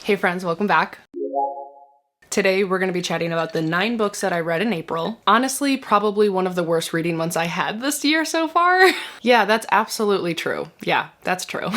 Hey friends, welcome back. Today we're going to be chatting about the 9 books that I read in April. Honestly, probably one of the worst reading months I had this year so far. Yeah, that's absolutely true. Yeah, that's true.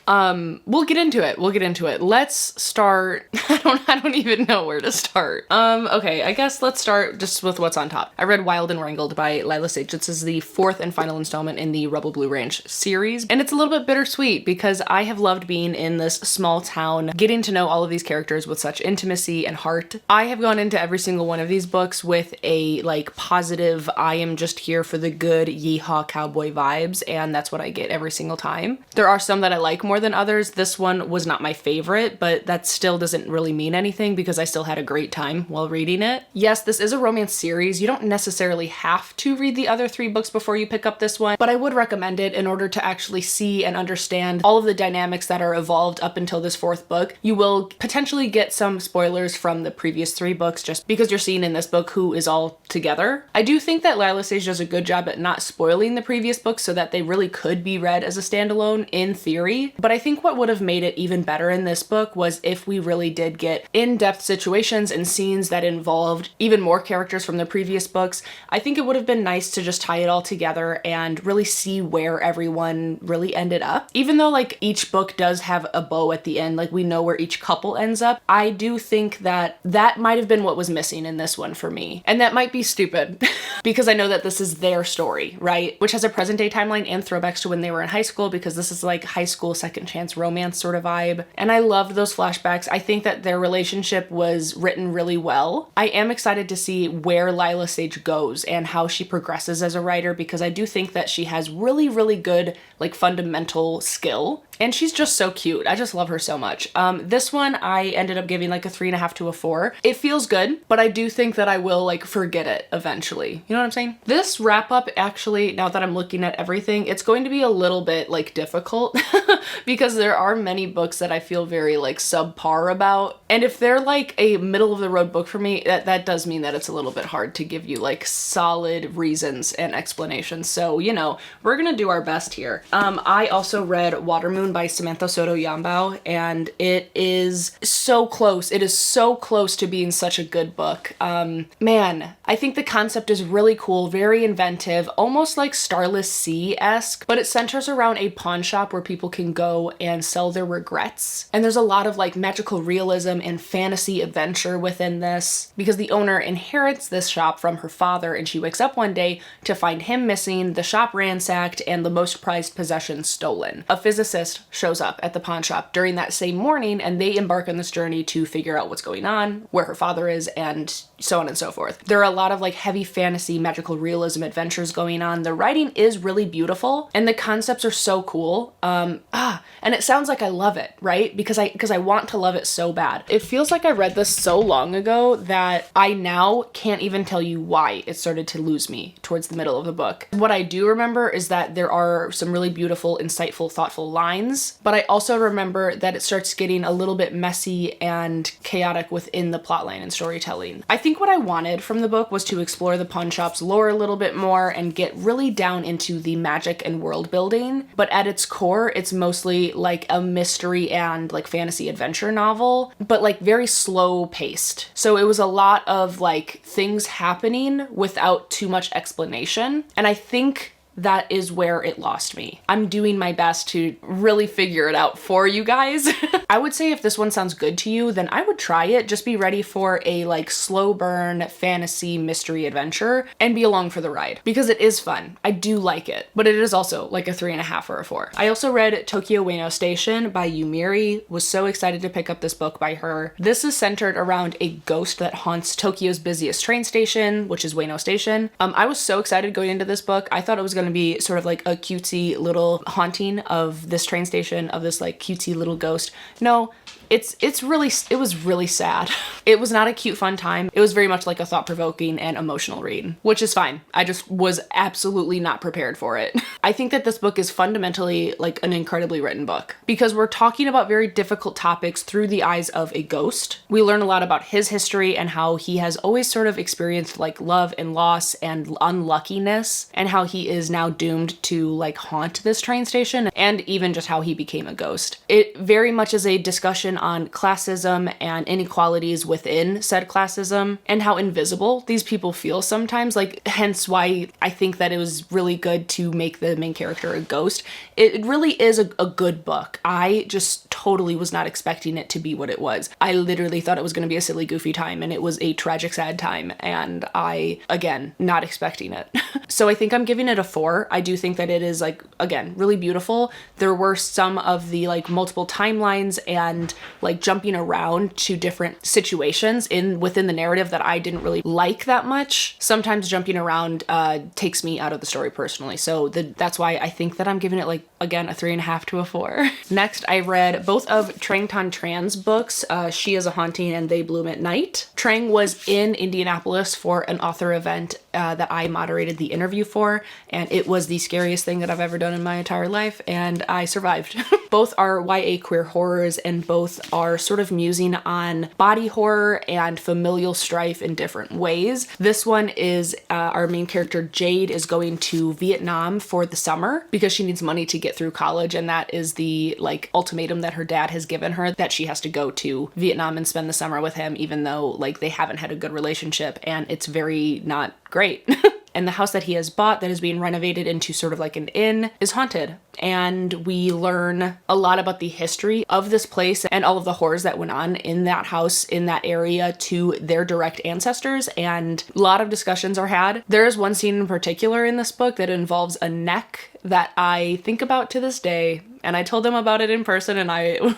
We'll get into it. Let's start. I don't even know where to start. Okay, I guess let's start just with what's on top. I read Wild and Wrangled by Lila Sage. This is the 4th and final installment in the Rebel Blue Ranch series. And it's a little bit bittersweet because I have loved being in this small town, getting to know all of these characters with such intimacy and heart. I have gone into every single one of these books with a positive, I am just here for the good yeehaw cowboy vibes, and that's what I get every single time. There are some that I like more than others. This one was not my favorite, but that still doesn't really mean anything because I still had a great time while reading it. Yes, this is a romance series. You don't necessarily have to read the other 3 books before you pick up this one, but I would recommend it in order to actually see and understand all of the dynamics that are evolved up until this 4th book. You will potentially get some spoilers from the previous 3 books just because you're seeing in this book who is all together. I do think that Lila Sage does a good job at not spoiling the previous books so that they really could be read as a standalone in theory, but I think what would have made it even better in this book was if we really did get in-depth situations and scenes that involved even more characters from the previous books. I think it would have been nice to just tie it all together and really see where everyone really ended up. Even though each book does have a bow at the end, we know where each couple ends up, I do think that that might have been what was missing in this one for me. And that might be stupid because I know that this is their story, right? Which has a present day timeline and throwbacks to when they were in high school because this is high school second chance romance sort of vibe. And I loved those flashbacks. I think that their relationship was written really well. I am excited to see where Lila Sage goes and how she progresses as a writer because I do think that she has really, really good fundamental skill. And she's just so cute. I just love her so much. This one I ended up giving a 3.5 to a 4. It feels good, but I do think that I will forget it eventually. You know what I'm saying? This wrap up actually, now that I'm looking at everything, it's going to be a little bit difficult because there are many books that I feel very subpar about. And if they're a middle of the road book for me, that does mean that it's a little bit hard to give you solid reasons and explanations. So, we're gonna do our best here. I also read Watermoon by Samantha Soto Yambao, and it is so close. It is so close to being such a good book. Man, I think the concept is really cool, very inventive, almost Starless Sea-esque, but it centers around a pawn shop where people can go and sell their regrets. And there's a lot of magical realism and fantasy adventure within this because the owner inherits this shop from her father, and she wakes up one day to find him missing, the shop ransacked, and the most prized possessions stolen. A physicist shows up at the pawn shop during that same morning, and they embark on this journey to figure out what's going on, where her father is, and so on and so forth. There are a lot of heavy fantasy, magical realism adventures going on. The writing is really beautiful, and the concepts are so cool. And it sounds like I love it, right? Because I want to love it so bad. It feels like I read this so long ago that I now can't even tell you why it started to lose me towards the middle of the book. What I do remember is that there are some really beautiful, insightful, thoughtful lines, but I also remember that it starts getting a little bit messy and chaotic within the plotline and storytelling. I think what I wanted from the book was to explore the pawn shop's lore a little bit more and get really down into the magic and world building, but at its core, it's mostly a mystery and fantasy adventure novel, but very slow paced. So it was a lot of things happening without too much explanation. And I think that is where it lost me. I'm doing my best to really figure it out for you guys. I would say if this one sounds good to you, then I would try it. Just be ready for a slow burn fantasy mystery adventure and be along for the ride because it is fun. I do like it, but it is also a 3.5 or a 4. I also read Tokyo Ueno Station by Yumiri. Was so excited to pick up this book by her. This is centered around a ghost that haunts Tokyo's busiest train station, which is Ueno Station. I was so excited going into this book. I thought it was going to be sort of a cutesy little haunting of this train station, of this cutesy little ghost. No, it was really sad. It was not a cute, fun time. It was very much a thought-provoking and emotional read, which is fine. I just was absolutely not prepared for it. I think that this book is fundamentally an incredibly written book because we're talking about very difficult topics through the eyes of a ghost. We learn a lot about his history and how he has always sort of experienced love and loss and unluckiness, and how he is now doomed to haunt this train station, and even just how he became a ghost. It very much is a discussion discussion on classism and inequalities within said classism and how invisible these people feel sometimes, like hence why I think that it was really good to make the main character a ghost. It really is a good book. I just totally was not expecting it to be what it was. I literally thought it was going to be a silly, goofy time, and it was a tragic, sad time, and I, again, not expecting it. So I think I'm giving it a 4. I do think that it is, like, again, really beautiful. There were some of the, like, multiple timelines and, like, jumping around to different situations within the narrative that I didn't really like that much. Sometimes jumping around takes me out of the story personally, so that's why I think that I'm giving it, like, again, a 3.5 to a 4. Next, I read both of Trang Ton TR's books, She is a Haunting and They Bloom at Night. Trang was in Indianapolis for an author event that I moderated the interview for, and it was the scariest thing that I've ever done in my entire life, and I survived. Both are YA queer horrors, and both are sort of musing on body horror and familial strife in different ways. This one is our main character Jade is going to Vietnam for the summer because she needs money to get through college, and that is the like ultimatum that her dad has given her, that she has to go to Vietnam and spend the summer with him, even though like they haven't had a good relationship and it's very not great. And the house that he has bought that is being renovated into sort of like an inn is haunted. And we learn a lot about the history of this place and all of the horrors that went on in that house, in that area, to their direct ancestors. And a lot of discussions are had. There is one scene in particular in this book that involves a neck that I think about to this day. And I told them about it in person, and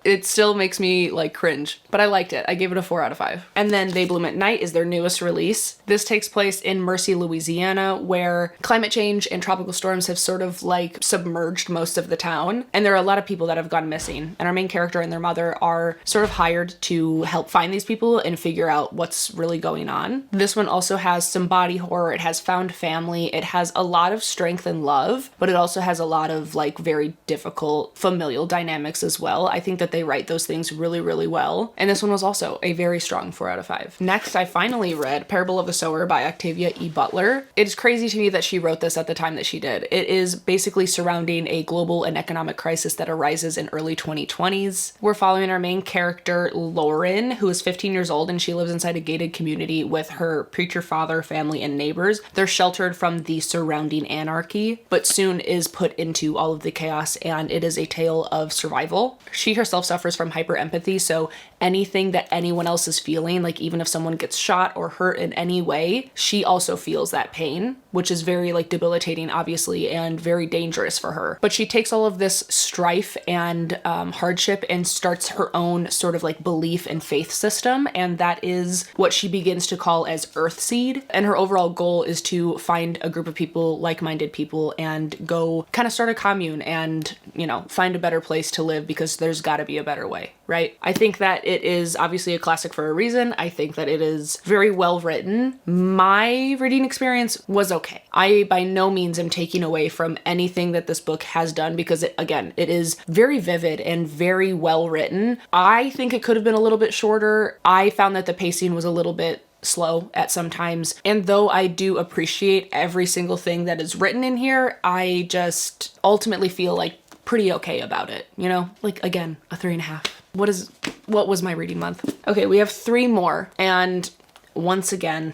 it still makes me like cringe, but I liked it. I gave it a 4 out of 5. And then They Bloom at Night is their newest release. This takes place in Mercy, Louisiana, where climate change and tropical storms have sort of like submerged most of the town. And there are a lot of people that have gone missing. And our main character and their mother are sort of hired to help find these people and figure out what's really going on. This one also has some body horror. It has found family. It has a lot of strength and love, but it also has a lot of like very difficult familial dynamics as well. I think that they write those things really, really well. And this one was also a very strong 4 out of 5. Next, I finally read Parable of the Sower by Octavia E. Butler. It's crazy to me that she wrote this at the time that she did. It is basically surrounding a global and economic crisis that arises in early 2020s. We're following our main character, Lauren, who is 15 years old, and she lives inside a gated community with her preacher father, family, and neighbors. They're sheltered from the surrounding anarchy, but soon is put into all of the chaos, and it is a tale of survival. She herself suffers from hyperempathy, so anything that anyone else is feeling, like even if someone gets shot or hurt in any way, she also feels that pain, which is very like debilitating, obviously, and very dangerous for her. But she takes all of this strife and hardship and starts her own sort of like belief and faith system, and that is what she begins to call as Earthseed. And her overall goal is to find a group of people, like-minded people, and go kind of start a commune and, you know, find a better place to live, because there's got to be a better way, right? I think that it is obviously a classic for a reason. I think that it is very well written. My reading experience was okay. I by no means am taking away from anything that this book has done, because it is very vivid and very well written. I think it could have been a little bit shorter. I found that the pacing was a little bit slow at some times, and though I do appreciate every single thing that is written in here, I just ultimately feel like pretty okay about it, you know? Like, again, a 3.5. What was my reading month? Okay, we have 3 more, and once again,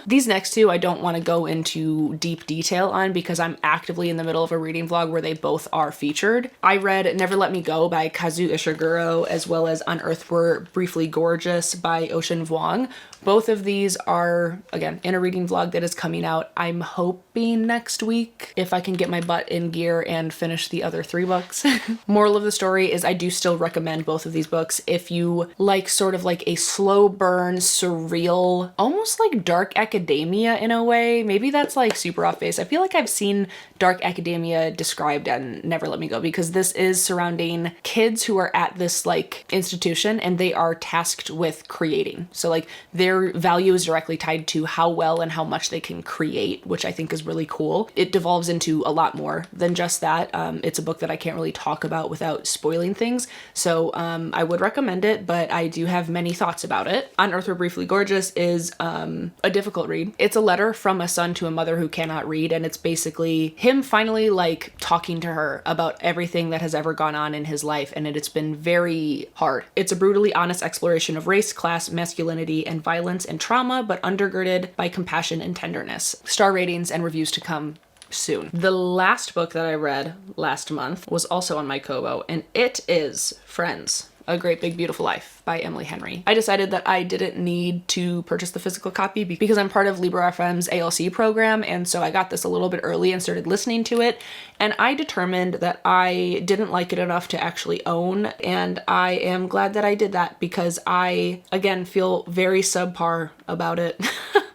these next 2 I don't want to go into deep detail on because I'm actively in the middle of a reading vlog where they both are featured. I read Never Let Me Go by Kazu Ishiguro, as well as On Earth We're Briefly Gorgeous by Ocean Vuong. Both of these are, again, in a reading vlog that is coming out, I'm hoping next week, if I can get my butt in gear and finish the other 3 books. Moral of the story is I do still recommend both of these books if you like sort of like a slow burn, surreal, almost like dark academia in a way. Maybe that's like super off base. I feel like I've seen dark academia described on Never Let Me Go, because this is surrounding kids who are at this like institution and they are tasked with creating. So like their value is directly tied to how well and how much they can create, which I think is really cool. It devolves into a lot more than just that. It's a book that I can't really talk about without spoiling things, so I would recommend it, but I do have many thoughts about it. On Earth We're Briefly Gorgeous is a difficult read. It's a letter from a son to a mother who cannot read, and it's basically him finally like talking to her about everything that has ever gone on in his life, and it's been very hard. It's a brutally honest exploration of race, class, masculinity, and violence and trauma, but undergirded by compassion and tenderness. Star ratings and reviews to come soon. The last book that I read last month was also on my Kobo, and it is Friends, A Great Big Beautiful Life by Emily Henry. I decided that I didn't need to purchase the physical copy because I'm part of Libro.fm's ALC program, and so I got this a little bit early and started listening to it, and I determined that I didn't like it enough to actually own, and I am glad that I did that because I, again, feel very subpar about it.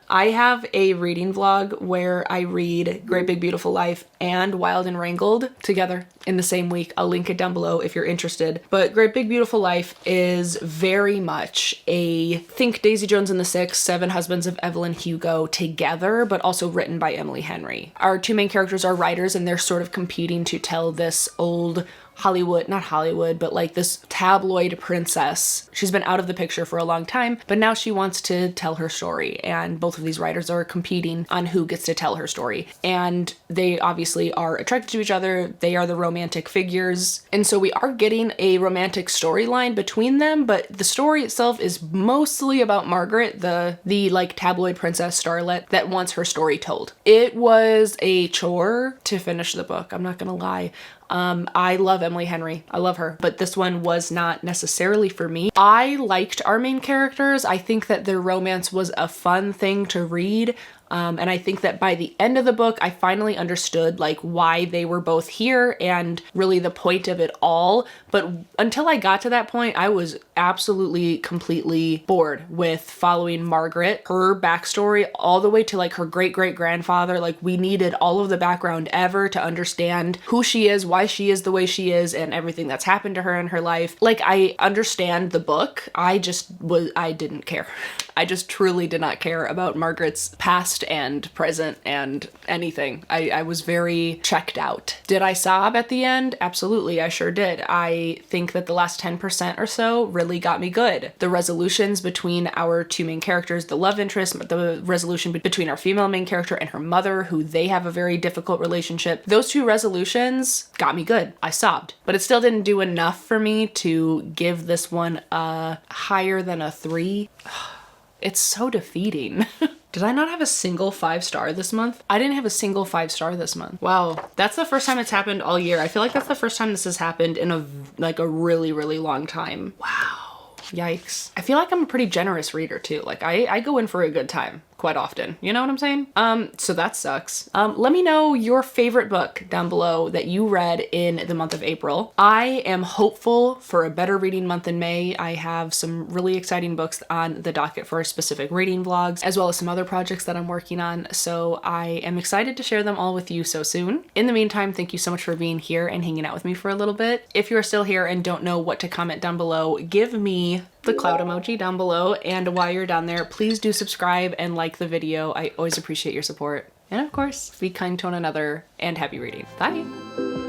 I have a reading vlog where I read Great Big Beautiful Life and Wild and Wrangled together in the same week. I'll link it down below if you're interested. But Great Big Beautiful Life is very much think Daisy Jones and the Six, Seven Husbands of Evelyn Hugo together, but also written by Emily Henry. Our two main characters are writers, and they're sort of competing to tell this old not Hollywood, but like this tabloid princess. She's been out of the picture for a long time, but now she wants to tell her story, and both of these writers are competing on who gets to tell her story. And they obviously are attracted to each other. They are the romantic figures. And so we are getting a romantic storyline between them, but the story itself is mostly about Margaret, the like tabloid princess starlet that wants her story told. It was a chore to finish the book, I'm not gonna lie. I love Emily Henry. I love her, but this one was not necessarily for me. I liked our main characters. I think that their romance was a fun thing to read. And I think that by the end of the book, I finally understood like why they were both here and really the point of it all. But until I got to that point, I was absolutely completely bored with following Margaret, her backstory, all the way to like her great-great-grandfather. Like we needed all of the background ever to understand who she is, why she is the way she is, and everything that's happened to her in her life. Like I understand the book. I didn't care. I just truly did not care about Margaret's past and present and anything. I was very checked out. Did I sob at the end? Absolutely, I sure did. I think that the last 10% or so really got me good. The resolutions between our two main characters, the love interest, the resolution between our female main character and her mother, who they have a very difficult relationship, those two resolutions got me good. I sobbed, but it still didn't do enough for me to give this one a higher than a 3. It's so defeating. Did I not have a single 5-star this month? I didn't have a single 5-star this month. Wow, that's the first time it's happened all year. I feel like that's the first time this has happened in a really, really long time. Wow, yikes. I feel like I'm a pretty generous reader too. Like I go in for a good time quite often. You know what I'm saying? So that sucks. Let me know your favorite book down below that you read in the month of April. I am hopeful for a better reading month in May. I have some really exciting books on the docket for specific reading vlogs, as well as some other projects that I'm working on. So I am excited to share them all with you so soon. In the meantime, thank you so much for being here and hanging out with me for a little bit. If you're still here and don't know what to comment down below, give me the cloud emoji down below. And while you're down there, please do subscribe and like the video. I always appreciate your support. And of course, be kind to one another and happy reading. Bye.